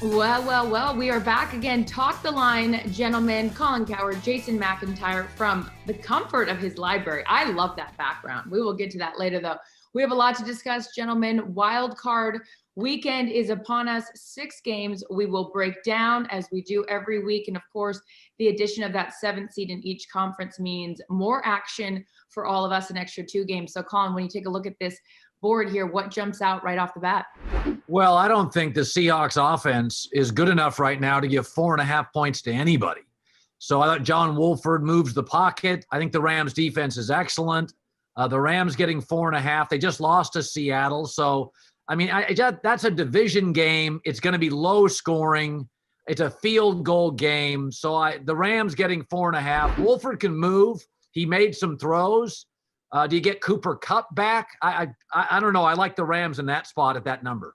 Well, we are back again. Talk the line, gentlemen. Colin Cowherd, Jason McIntyre from the comfort of his library. I love that background. We will get to that later, though. We have a lot to discuss, gentlemen. Wild card weekend is upon us. 6 games we will break down as we do every week. And of course, the addition of that 7th seed in each conference means more action for all of us, an extra 2 games. So Colin, when you take a look at this board here, what jumps out right off the bat? Well, I don't think the Seahawks offense is good enough right now to give 4.5 points to anybody. So I thought John Wolford moves the pocket. I think the Rams defense is excellent. The Rams getting 4.5. They just lost to Seattle. So, I mean, that's a division game. It's going to be low scoring. It's a field goal game. So the Rams getting 4.5. Wolford can move. He made some throws. Do you get Cooper Kupp back? I don't know. I like the Rams in that spot at that number.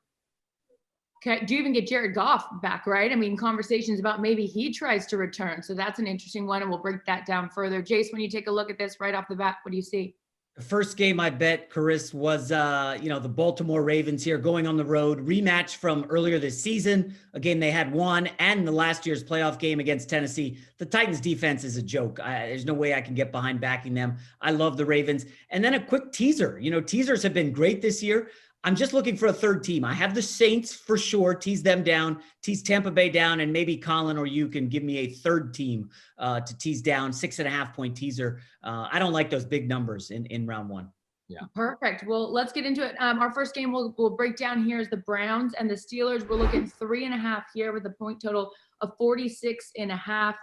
Okay. Do you even get Jared Goff back, right? I mean, conversations about maybe he tries to return. So that's an interesting one, and we'll break that down further. Jace, when you take a look at this right off the bat, what do you see? The first game I bet, Charissa, was, the Baltimore Ravens here going on the road. Rematch from earlier this season, a game they had won, and the last year's playoff game against Tennessee. The Titans defense is a joke. There's no way I can get behind backing them. I love the Ravens. And then a quick teaser. Teasers have been great this year. I'm just looking for a third team. I have the Saints for sure. Tease them down, tease Tampa Bay down, and maybe Colin or you can give me a third team to tease down. 6.5 point teaser. I don't like those big numbers in round one. Yeah. Perfect. Well, let's get into it. Our first game we'll break down here is the Browns and the Steelers. We're looking 3.5 here with a point total of 46.5.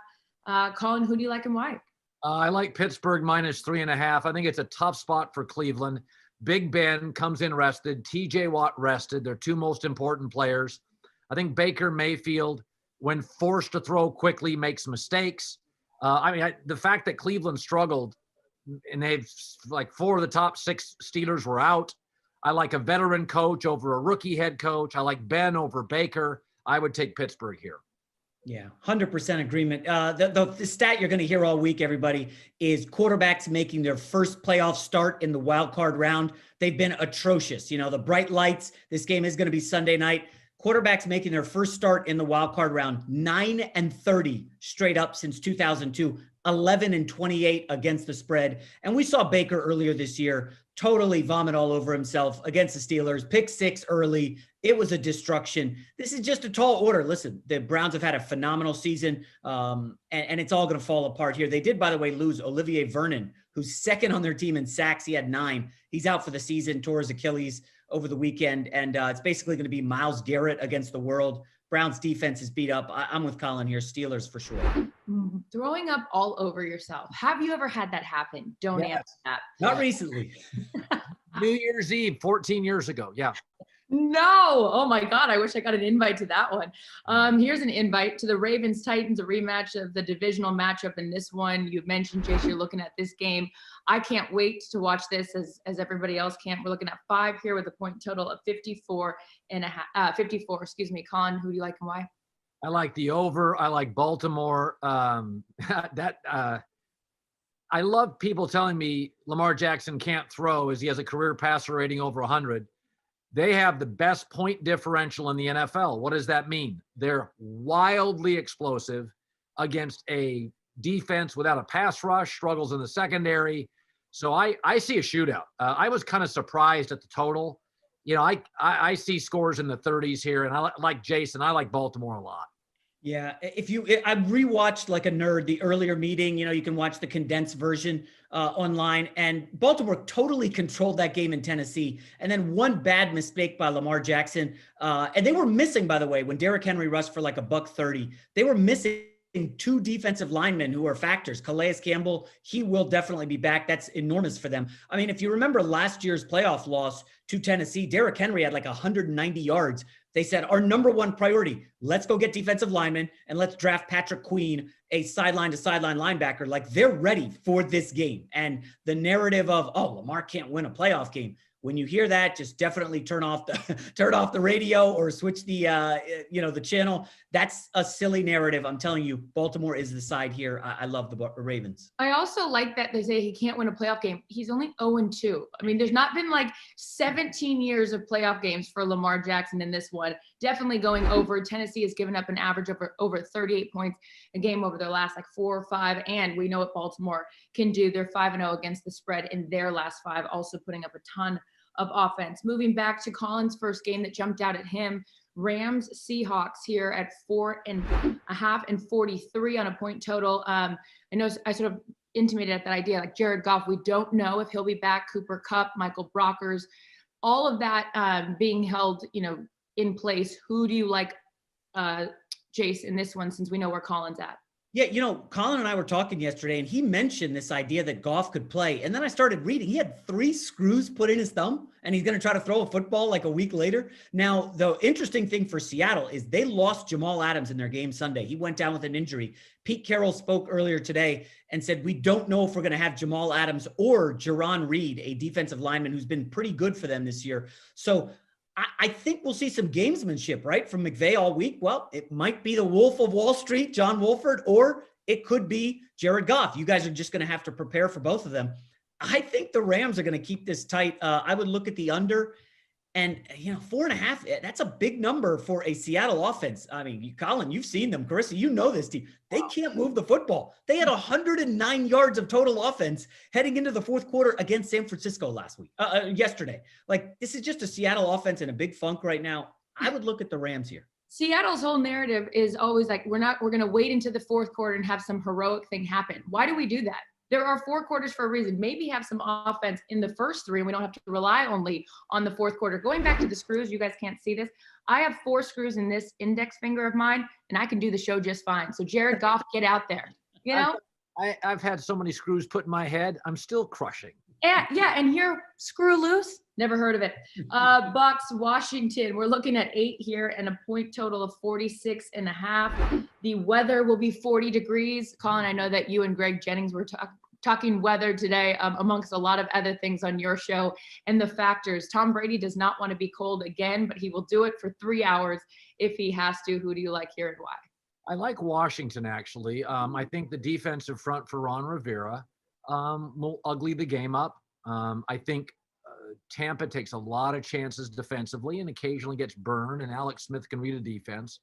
Colin, who do you like and why? I like Pittsburgh minus 3.5. I think it's a tough spot for Cleveland. Big Ben comes in rested. TJ Watt rested. They're 2 most important players. I think Baker Mayfield, when forced to throw quickly, makes mistakes. The fact that Cleveland struggled and they've 4 of the top 6 Steelers were out. I like a veteran coach over a rookie head coach. I like Ben over Baker. I would take Pittsburgh here. Yeah, 100% agreement. The stat you're going to hear all week, everybody, is quarterbacks making their first playoff start in the wild card round. They've been atrocious. The bright lights. This game is going to be Sunday night. Quarterbacks making their first start in the wild card round, 9-30 straight up since 2002, 11-28 against the spread. And we saw Baker earlier this year totally vomit all over himself against the Steelers, pick 6 early. It was a destruction. This is just a tall order. Listen, the Browns have had a phenomenal season, and it's all going to fall apart here. They did, by the way, lose Olivier Vernon, who's second on their team in sacks. He had 9. He's out for the season, tore his Achilles over the weekend, and it's basically going to be Myles Garrett against the world. Browns defense is beat up. I'm with Colin here. Steelers for sure. Throwing up all over yourself. Have you ever had that happen? Don't answer that. Not recently. New Year's Eve, 14 years ago. Yeah. No. Oh my God. I wish I got an invite to that one. Here's an invite to the Ravens Titans, a rematch of the divisional matchup. In this one, you mentioned, Jace, you're looking at this game. I can't wait to watch this as everybody else can. We're looking at 5 here with a point total of 54. Colin, who do you like and why? I like the over. I like Baltimore. I love people telling me Lamar Jackson can't throw as he has a career passer rating over 100. They have the best point differential in the NFL. What does that mean? They're wildly explosive against a defense without a pass rush, struggles in the secondary. So I see a shootout. I was kind of surprised at the total. I see scores in the 30s here, and I like Jason. I like Baltimore a lot. Yeah, I rewatched like a nerd the earlier meeting. You can watch the condensed version online, and Baltimore totally controlled that game in Tennessee. And then one bad mistake by Lamar Jackson, and they were missing, by the way, when Derrick Henry rushed for like $130. They were missing 2 defensive linemen who are factors. Calais Campbell, he will definitely be back. That's enormous for them. I mean, if you remember last year's playoff loss to Tennessee, Derrick Henry had like 190 yards. They said, our number one priority, let's go get defensive linemen and let's draft Patrick Queen, a sideline-to-sideline linebacker. Like, they're ready for this game. And the narrative of, Lamar can't win a playoff game. When you hear that, just definitely turn off the radio or switch the channel. That's a silly narrative. I'm telling you, Baltimore is the side here. I love the Ravens. I also like that they say he can't win a playoff game. He's only 0-2. I mean, there's not been like 17 years of playoff games for Lamar Jackson in this one. Definitely going over. Tennessee has given up an average of over 38 points a game over their last 4 or 5. And we know what Baltimore can do. They're 5-0 against the spread in their last 5, also putting up a ton of offense. Moving back to Colin's first game that jumped out at him, Rams Seahawks here at 4.5 and 43 on a point total. I know I sort of intimated at that idea, like Jared Goff, we don't know if he'll be back. Cooper Kupp, Michael Brockers, all of that being held, in place. Who do you like, Jace, in this one, since we know where Colin's at? Yeah, Colin and I were talking yesterday, and he mentioned this idea that Goff could play. And then I started reading. He had 3 screws put in his thumb, and he's going to try to throw a football like a week later. Now, the interesting thing for Seattle is they lost Jamal Adams in their game Sunday. He went down with an injury. Pete Carroll spoke earlier today and said, we don't know if we're going to have Jamal Adams or Jerron Reed, a defensive lineman who's been pretty good for them this year. So I think we'll see some gamesmanship, right, from McVay all week. Well, it might be the Wolf of Wall Street, John Wolford, or it could be Jared Goff. You guys are just going to have to prepare for both of them. I think the Rams are going to keep this tight. I would look at the under, and 4.5. That's a big number for a Seattle offense. I mean, Colin, you've seen them. Carissa, you know this team. They can't move the football. They had 109 yards of total offense heading into the fourth quarter against San Francisco yesterday. Like, this is just a Seattle offense in a big funk right now. I would look at the Rams here. Seattle's whole narrative is always like, we're going to wait into the fourth quarter and have some heroic thing happen. Why do we do that? There are 4 quarters for a reason. Maybe have some offense in the first 3, and we don't have to rely only on the fourth quarter. Going back to the screws, you guys can't see this. I have 4 screws in this index finger of mine, and I can do the show just fine. So Jared Goff, get out there. I've had so many screws put in my head. I'm still crushing. Yeah, and here, screw loose. Never heard of it. Bucks, Washington. We're looking at 8 here and a point total of 46.5. The weather will be 40 degrees. Colin, I know that you and Greg Jennings were talking weather today, amongst a lot of other things on your show, and the factors. Tom Brady does not want to be cold again, but he will do it for 3 hours if he has to. Who do you like here and why? I like Washington, actually. I think the defensive front for Ron Rivera will ugly the game up. I think Tampa takes a lot of chances defensively and occasionally gets burned, and Alex Smith can read a defense.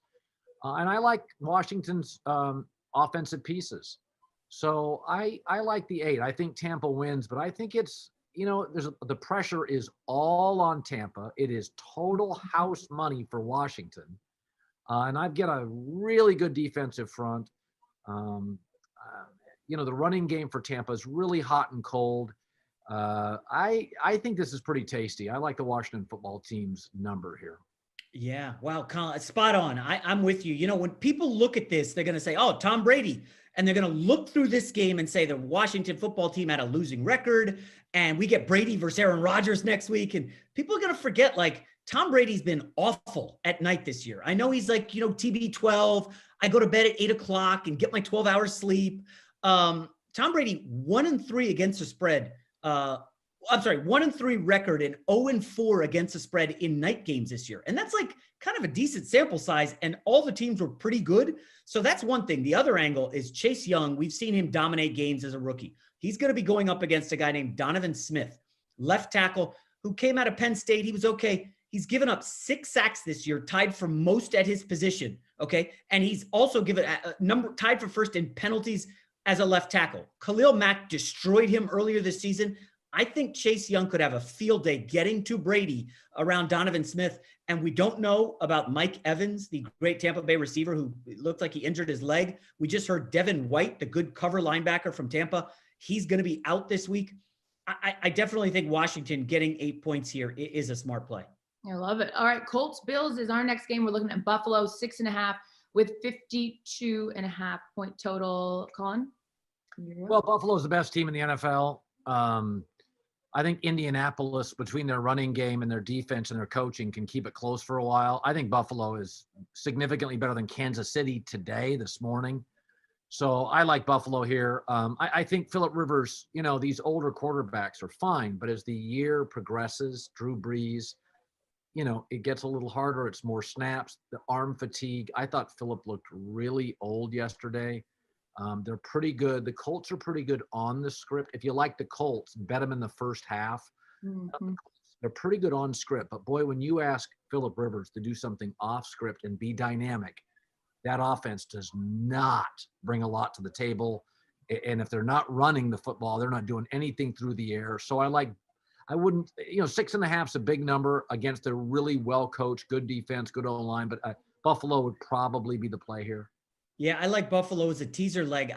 And I like Washington's offensive pieces. So I like the 8. I think Tampa wins, but I think it's, the pressure is all on Tampa. It is total house money for Washington. And I've got a really good defensive front. The running game for Tampa is really hot and cold. I think this is pretty tasty. I like the Washington football team's number here. Yeah. Wow. Colin, spot on. I'm with you. When people look at this, they're going to say, oh, Tom Brady. And they're going to look through this game and say the Washington football team had a losing record and we get Brady versus Aaron Rodgers next week. And people are going to forget, Tom Brady's been awful at night this year. I know he's TB12. I go to bed at 8:00 and get my 12 hours sleep. Tom Brady 1-3 against the spread. 1-3 record and 0-4 against the spread in night games this year. And that's kind of a decent sample size, and all the teams were pretty good. So that's one thing. The other angle is Chase Young. We've seen him dominate games as a rookie. He's going to be going up against a guy named Donovan Smith, left tackle, who came out of Penn State. He was okay. He's given up 6 sacks this year, tied for most at his position. Okay. And he's also given tied for first in penalties as a left tackle. Khalil Mack destroyed him earlier this season. I think Chase Young could have a field day getting to Brady around Donovan Smith. And we don't know about Mike Evans, the great Tampa Bay receiver who looked like he injured his leg. We just heard Devin White, the good cover linebacker from Tampa. He's going to be out this week. I definitely think Washington getting 8 points here is a smart play. I love it. All right. Colts Bills is our next game. We're looking at Buffalo 6.5 with 52.5 point total. Colin? Well, Buffalo's the best team in the NFL. I think Indianapolis, between their running game and their defense and their coaching, can keep it close for a while. I think Buffalo is significantly better than Kansas City this morning. So I like Buffalo here. I think Phillip Rivers, these older quarterbacks are fine, but as the year progresses, Drew Brees, it gets a little harder. It's more snaps, the arm fatigue. I thought Phillip looked really old yesterday. They're pretty good. The Colts are pretty good on the script. If you like the Colts, bet them in the first half. Mm-hmm. They're pretty good on script. But boy, when you ask Phillip Rivers to do something off script and be dynamic, that offense does not bring a lot to the table. And if they're not running the football, they're not doing anything through the air. So I wouldn't, 6.5 is a big number against a really well-coached, good defense, good O-line, but Buffalo would probably be the play here. Yeah, I like Buffalo as a teaser leg.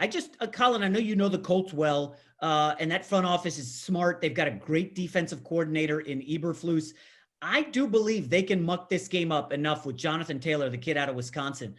Colin, I know you know the Colts well, and that front office is smart. They've got a great defensive coordinator in Eberflus. I do believe they can muck this game up enough with Jonathan Taylor, the kid out of Wisconsin.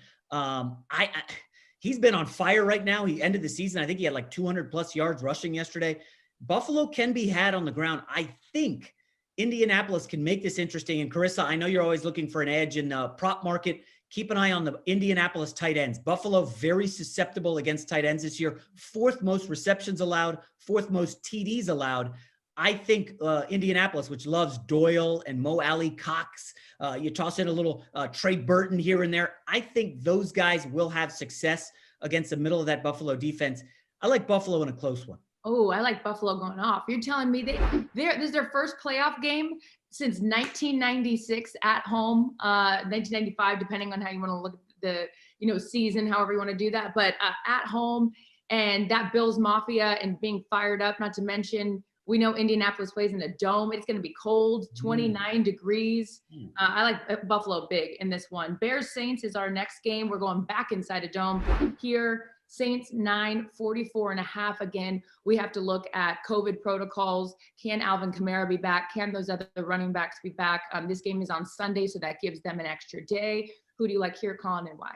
He's been on fire right now. He ended the season. I think he had like 200 plus yards rushing yesterday. Buffalo can be had on the ground. I think Indianapolis can make this interesting. And Charissa, I know you're always looking for an edge in the prop market. Keep an eye on the Indianapolis tight ends. Buffalo, very susceptible against tight ends this year. 4th most receptions allowed, 4th most TDs allowed. I think Indianapolis, which loves Doyle and Mo Alley Cox, you toss in a little Trey Burton here and there. I think those guys will have success against the middle of that Buffalo defense. I like Buffalo in a close one. Oh, I like Buffalo going off. You're telling me this is their first playoff game since 1996 at home, 1995, depending on how you want to look at the season, however you want to do that. But at home, and that Bills Mafia and being fired up, not to mention, we know Indianapolis plays in a dome. It's going to be cold, 29 degrees. I like Buffalo big in this one. Bears Saints is our next game. We're going back inside a dome here. Saints 9, 44.5. Again, we have to look at COVID protocols. Can Alvin Kamara be back? Can those other running backs be back? This game is on Sunday, so that gives them an extra day. Who do you like here, Colin, and why?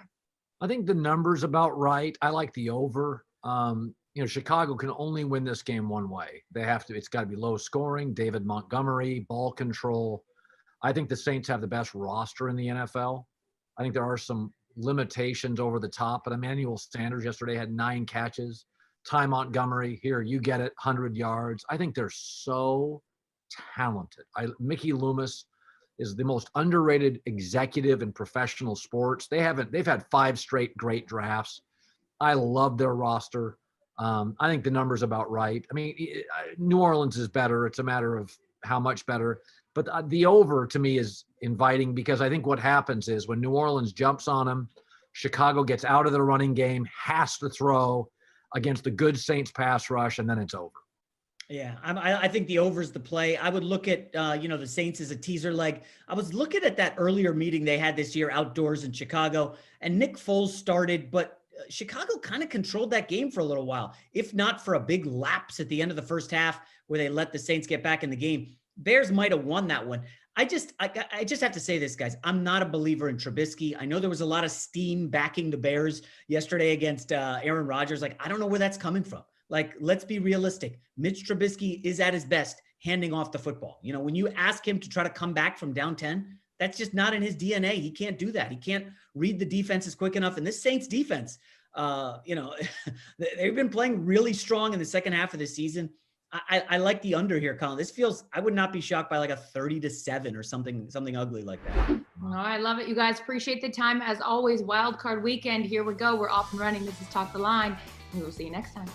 I think the number's about right. I like the over. Chicago can only win this game one way. It's got to be low scoring. David Montgomery, ball control. I think the Saints have the best roster in the NFL. I think there are some limitations over the top, but Emmanuel Sanders yesterday had 9 catches. Ty Montgomery, here, you get it, 100 yards. I think they're so talented. Mickey Loomis is the most underrated executive in professional sports. They've had 5 straight great drafts. I love their roster. I think the number's about right. I mean, New Orleans is better. It's a matter of how much better. But the over, to me, is inviting because I think what happens is when New Orleans jumps on them, Chicago gets out of the running game, has to throw against the good Saints pass rush, and then it's over. Yeah, I think the over is the play. I would look at, the Saints as a teaser leg. I was looking at that earlier meeting they had this year outdoors in Chicago, and Nick Foles started, but Chicago kind of controlled that game for a little while, if not for a big lapse at the end of the first half where they let the Saints get back in the game. Bears might have won that one. I just have to say this, guys. I'm not a believer in Trubisky. I know there was a lot of steam backing the Bears yesterday against Aaron Rodgers. I don't know where that's coming from. Let's be realistic. Mitch Trubisky is at his best handing off the football. When you ask him to try to come back from down 10, that's just not in his DNA. He can't do that. He can't read the defenses quick enough. And this Saints defense, they've been playing really strong in the second half of the season. I like the under here, Colin. This feels, I would not be shocked by a 30-7 or something ugly like that. Oh, I love it. You guys appreciate the time. As always, wild card weekend. Here we go. We're off and running. This is Talk the Line. We will see you next time.